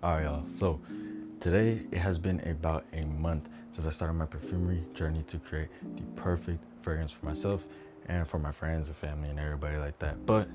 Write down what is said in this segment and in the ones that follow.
Alright, y'all. So today it has been about a month since I started my perfumery journey to create the perfect fragrance for myself and for my friends and family and everybody like that. But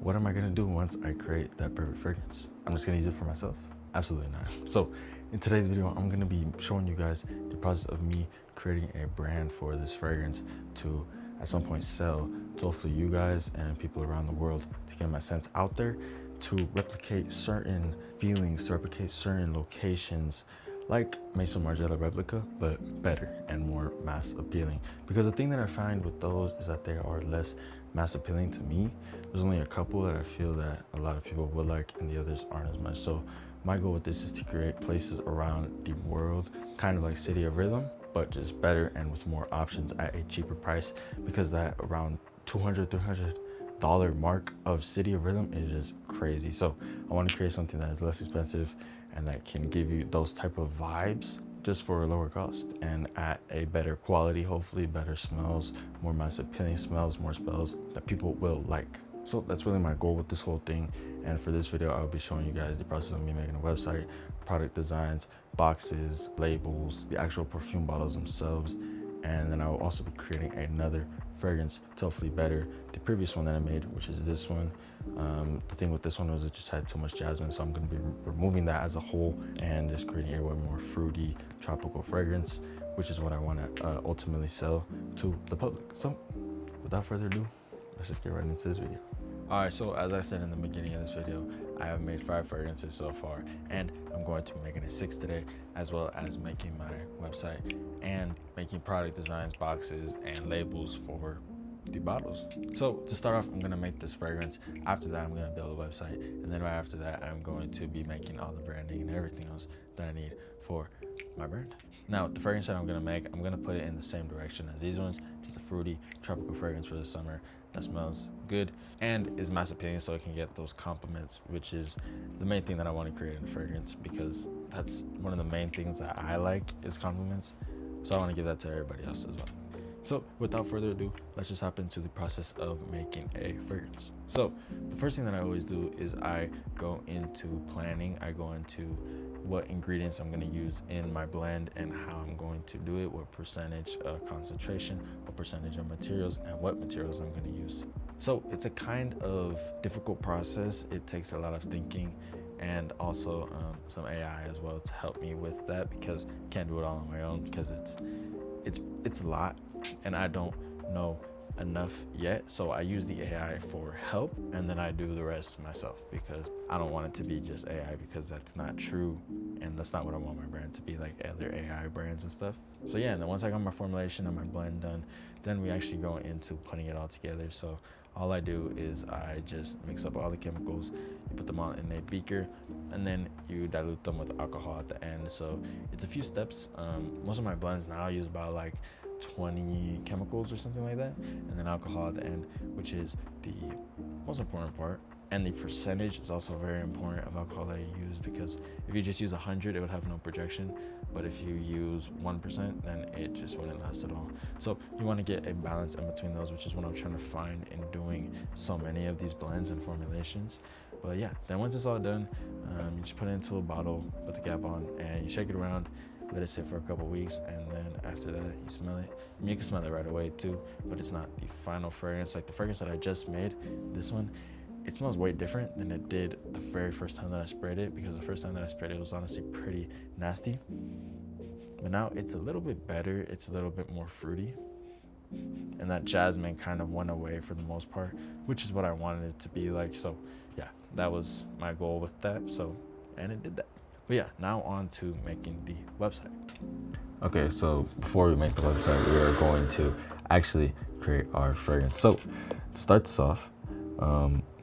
what am I gonna do once I create that perfect fragrance? I'm just gonna use it for myself? Absolutely not. So in today's video, I'm gonna be showing you guys the process of me creating a brand for this fragrance to at some point sell to hopefully you guys and people around the world to get my scents out there, to replicate certain feelings, to replicate certain locations like Maison Margiela replica, but better and more mass appealing. Because the thing that I find with those is that they are less mass appealing to me. There's only a couple that I feel that a lot of people would like and the others aren't as much. So my goal with this is to create places around the world, kind of like City of Rhythm, but just better and with more options at a cheaper price, because that around $200-300 mark of City of Rhythm is just crazy. So I want to create something that is less expensive and that can give you those type of vibes just for a lower cost and at a better quality, hopefully better smells, more mass appealing smells, more smells that people will like. So that's really my goal with this whole thing. And for this video, I'll be showing you guys the process of me making a website, product designs, boxes, labels, the actual perfume bottles themselves, and then I will also be creating another fragrance to hopefully better the previous one that I made, which is this one. The thing with this one was it just had too much jasmine, so I'm going to be removing that as a whole and just creating a way more fruity tropical fragrance, which is what I want to ultimately sell to the public. So without further ado, let's just get right into this video. Alright, so as I said in the beginning of this video, I have made 5 fragrances so far, and I'm going to be making a 6th today, as well as making my website and making product designs, boxes, and labels for the bottles. So to start off, I'm going to make this fragrance. After that, I'm going to build a website, and then right after that, I'm going to be making all the branding and everything else that I need for my brand. Now, the fragrance that I'm going to make, I'm going to put it in the same direction as these ones, just a fruity tropical fragrance for the summer that smells good and is mass appealing, so it can get those compliments, which is the main thing that I want to create in a fragrance, because that's one of the main things that I like is compliments. So I want to give that to everybody else as well. So without further ado, let's just hop into the process of making a fragrance. So the first thing that I always do is I go into planning. I go into what ingredients I'm going to use in my blend and how I'm going to do it, what percentage concentration, what percentage of materials, and what materials I'm going to use. So it's a kind of difficult process. It takes a lot of thinking and also some AI as well to help me with that, because I can't do it all on my own, because it's a lot and I don't know enough yet. So I use the AI for help, and then I do the rest myself, because I don't want it to be just AI, because that's not true, and that's not what I want my brand to be, like other AI brands and stuff. So yeah, and then once I got my formulation and my blend done, then we actually go into putting it all together. So all I do is I just mix up all the chemicals, you put them all in a beaker, and then you dilute them with alcohol at the end. So it's a few steps. Most of my blends now use about like 20 chemicals or something like that, and then alcohol at the end, which is the most important part. And the percentage is also very important of alcohol that you use, because if you just use 100, it would have no projection, but if you use 1%, then it just wouldn't last at all. So you want to get a balance in between those, which is what I'm trying to find in doing so many of these blends and formulations. But yeah, then once it's all done, you just put it into a bottle, put the cap on, and you shake it around, let it sit for a couple weeks, and then after that you smell it. I mean, you can smell it right away too, but it's not the final fragrance. Like the fragrance that I just made, this one, it smells way different than it did the very first time that I sprayed it, because the first time that I sprayed it was honestly pretty nasty. But now it's a little bit better, it's a little bit more fruity, and that jasmine kind of went away for the most part, which is what I wanted it to be like. So yeah, that was my goal with that. So, and it did that. But yeah, now on to making the website. Okay, so before we make the website, we are going to actually create our fragrance. So to start this off,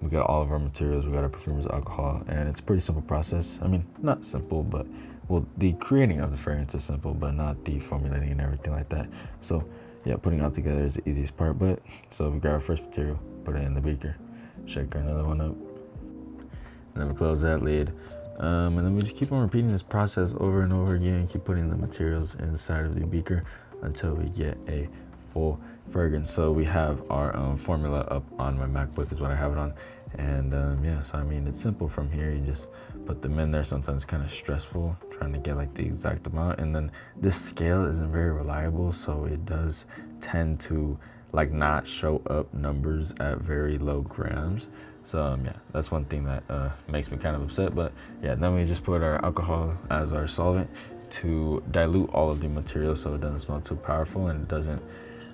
we got all of our materials, we got our perfumer's alcohol, and it's a pretty simple process. I mean, not simple, but well, the creating of the fragrance is simple, but not the formulating and everything like that. So yeah, putting it all together is the easiest part. But so we grab our first material, put it in the beaker, shake another one up, and then we close that lid. And then we just keep on repeating this process over and over again, keep putting the materials inside of the beaker until we get a full fragrance. So we have our formula up on my MacBook is what I have it on. And yeah, so I mean, it's simple from here. You just put them in there. Sometimes it's kind of stressful trying to get like the exact amount, and then this scale isn't very reliable, so it does tend to like not show up numbers at very low grams. So yeah, that's one thing that makes me kind of upset. But yeah, then we just put our alcohol as our solvent to dilute all of the material so it doesn't smell too powerful and it doesn't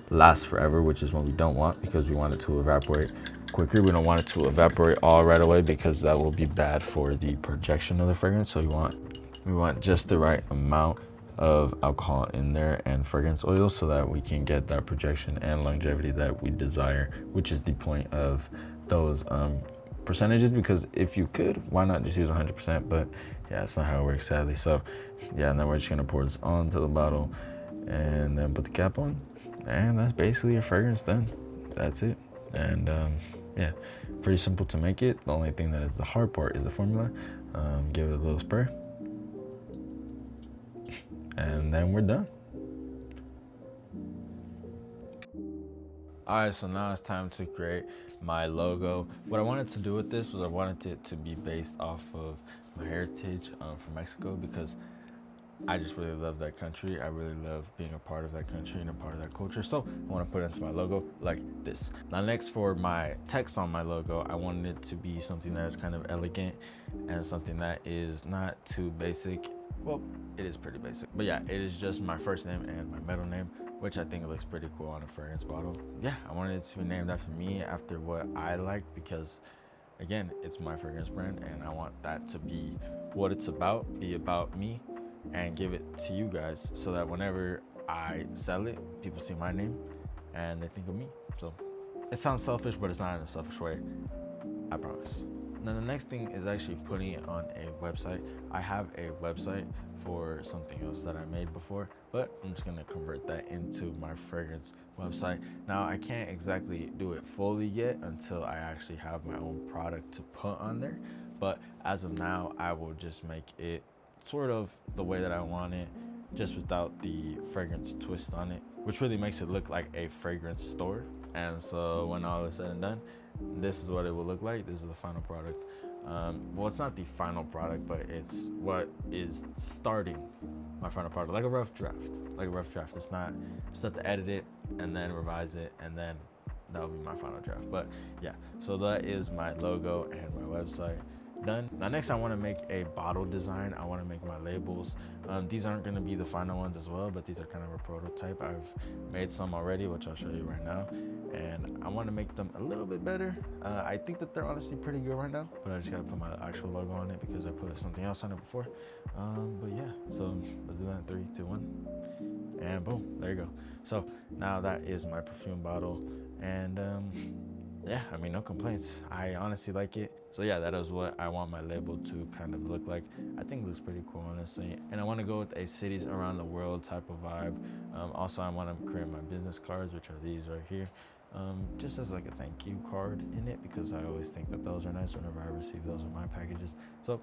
last forever, which is what we don't want, because we want it to evaporate quicker. We don't want it to evaporate all right away, because that will be bad for the projection of the fragrance. So we want just the right amount of alcohol in there and fragrance oil so that we can get that projection and longevity that we desire, which is the point of those percentages. Because if you could, why not just use 100%? But yeah, that's not how it works, sadly. So yeah, and then we're just gonna pour this onto the bottle and then put the cap on, and that's basically a fragrance done. That's it. And yeah, pretty simple to make it. The only thing that is the hard part is the formula. Give it a little spray, and then we're done. All right, so now it's time to create my logo. What I wanted to do with this was I wanted it to be based off of my heritage from Mexico, because I just really love that country. I really love being a part of that country and a part of that culture. So I want to put it into my logo like this. Now next, for my text on my logo, I wanted it to be something that is kind of elegant and something that is not too basic. Well, it is pretty basic, but yeah, it is just my first name and my middle name, which I think it looks pretty cool on a fragrance bottle. Yeah, I wanted it to be named after me, after what I like, because again, it's my fragrance brand and I want that to be what it's about, be about me, and give it to you guys, so that whenever I sell it, people see my name and they think of me. So it sounds selfish, but it's not in a selfish way, I promise. Now the next thing is actually putting it on a website. I have a website for something else that I made before, but I'm just gonna convert that into my fragrance website. Now I can't exactly do it fully yet until I actually have my own product to put on there, but as of now, I will just make it sort of the way that I want it, just without the fragrance twist on it, which really makes it look like a fragrance store. And so when all is said and done, this is what it will look like. This is the final product. Well, it's not the final product, but it's what is starting my final product, like a rough draft. It's not to edit it and then revise it, and then that'll be my final draft. But yeah, so that is my logo and my website done. Now next, I want to make a bottle design. I want to make my labels. These aren't going to be the final ones as well, but these are kind of a prototype. I've made some already, which I'll show you right now, and I want to make them a little bit better. I think that they're honestly pretty good right now, but I just got to put my actual logo on it because I put something else on it before. But yeah, so let's do that in 3, 2, 1, and boom, there you go. So now that is my perfume bottle, and yeah, I mean, no complaints. I honestly like it. So yeah, that is what I want my label to kind of look like. I think it looks pretty cool, honestly. And I want to go with a cities around the world type of vibe. Also, I want to create my business cards, which are these right here. Just as like a thank you card in it, because I always think that those are nice whenever I receive those in my packages. So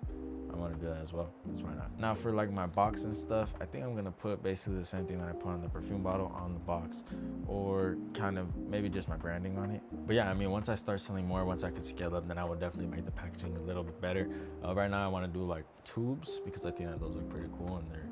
I want to do that as well, because why not? Now for like my box and stuff, I think I'm gonna put basically the same thing that I put on the perfume bottle on the box, or kind of maybe just my branding on it. But yeah, I mean, once I start selling more, once I can scale up, then I will definitely make the packaging a little bit better. Right now I want to do like tubes, because I think that those look pretty cool and they're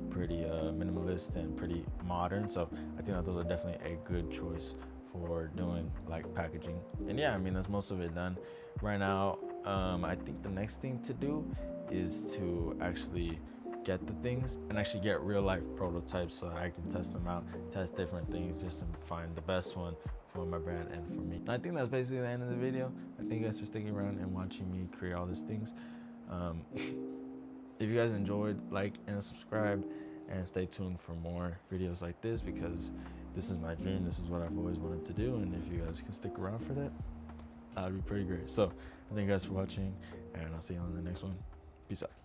pretty minimalist and pretty modern. So I think that those are definitely a good choice for doing like packaging. And yeah, I mean, that's most of it done right now. I think the next thing to do is to actually get the things and actually get real life prototypes so I can test them out, test different things, just to find the best one for my brand and for me. And I think that's basically the end of the video. I thank you guys for sticking around and watching me create all these things. If you guys enjoyed, like and subscribe, and stay tuned for more videos like this, because this is my dream. This is what I've always wanted to do, and if you guys can stick around for that, that'd be pretty great. So thank you guys for watching, and I'll see you on the next one. Peace out.